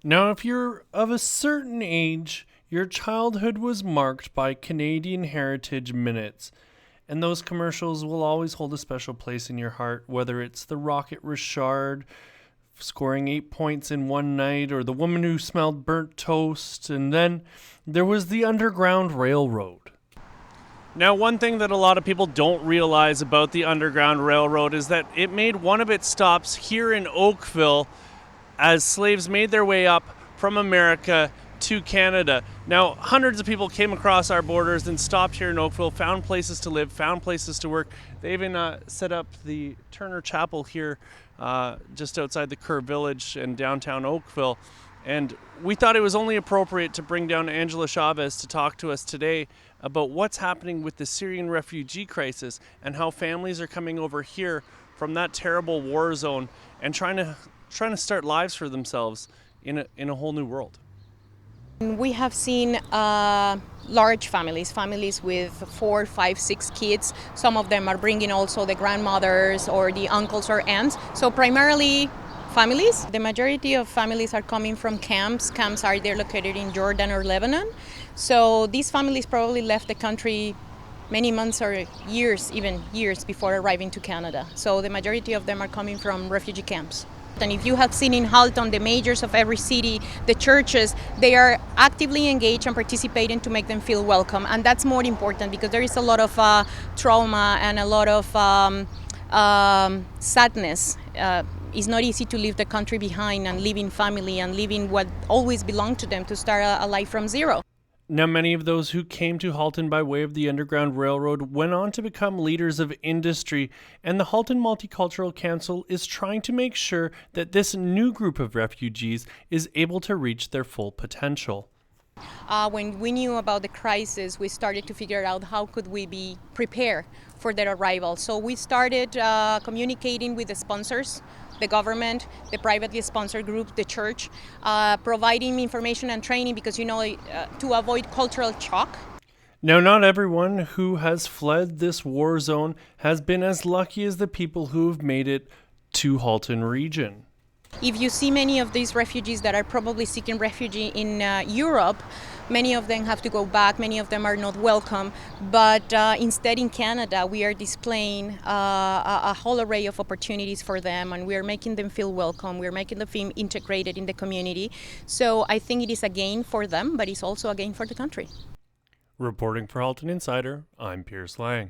Now, if you're of a certain age, your childhood was marked by Canadian Heritage Minutes, and those commercials will always hold a special place in your heart, whether it's the Rocket Richard scoring 8 points in one night, or the woman who smelled burnt toast, and then there was the Underground Railroad. Now, one thing that a lot of people don't realize about the Underground Railroad is that it made one of its stops here in Oakville as slaves made their way up from America to Canada. Now, hundreds of people came across our borders and stopped here in Oakville, found places to live, found places to work. They even set up the Turner Chapel here just outside the Kerr Village in downtown Oakville. And we thought it was only appropriate to bring down Angela Chavez to talk to us today about what's happening with the Syrian refugee crisis and how families are coming over here from that terrible war zone and trying to start lives for themselves in a whole new world. We have seen large families with 4, 5, 6 kids. Some of them are bringing also the grandmothers or the uncles or aunts. So primarily families. The majority of families are coming from camps. Camps are there located in Jordan or Lebanon. So these families probably left the country many months or years, even years before arriving to Canada. So the majority of them are coming from refugee camps. And if you have seen in Halton, the mayors of every city, the churches, they are actively engaged and participating to make them feel welcome. And that's more important because there is a lot of trauma and a lot of sadness. It's not easy to leave the country behind and leaving family and leaving what always belonged to them to start a life from zero. Now, many of those who came to Halton by way of the Underground Railroad went on to become leaders of industry, and the Halton Multicultural Council is trying to make sure that this new group of refugees is able to reach their full potential. When we knew about the crisis, we started to figure out how could we be prepared for their arrival. So we started communicating with the sponsors, the government, the privately sponsored group, the church, providing information and training because, to avoid cultural shock. Now, not everyone who has fled this war zone has been as lucky as the people who have made it to Halton region. If you see many of these refugees that are probably seeking refuge in Europe, many of them have to go back, many of them are not welcome, but instead in Canada we are displaying a whole array of opportunities for them and we are making them feel welcome, we are making them feel integrated in the community. So I think it is a gain for them, but it's also a gain for the country. Reporting for Halton Insider, I'm Pierce Lang.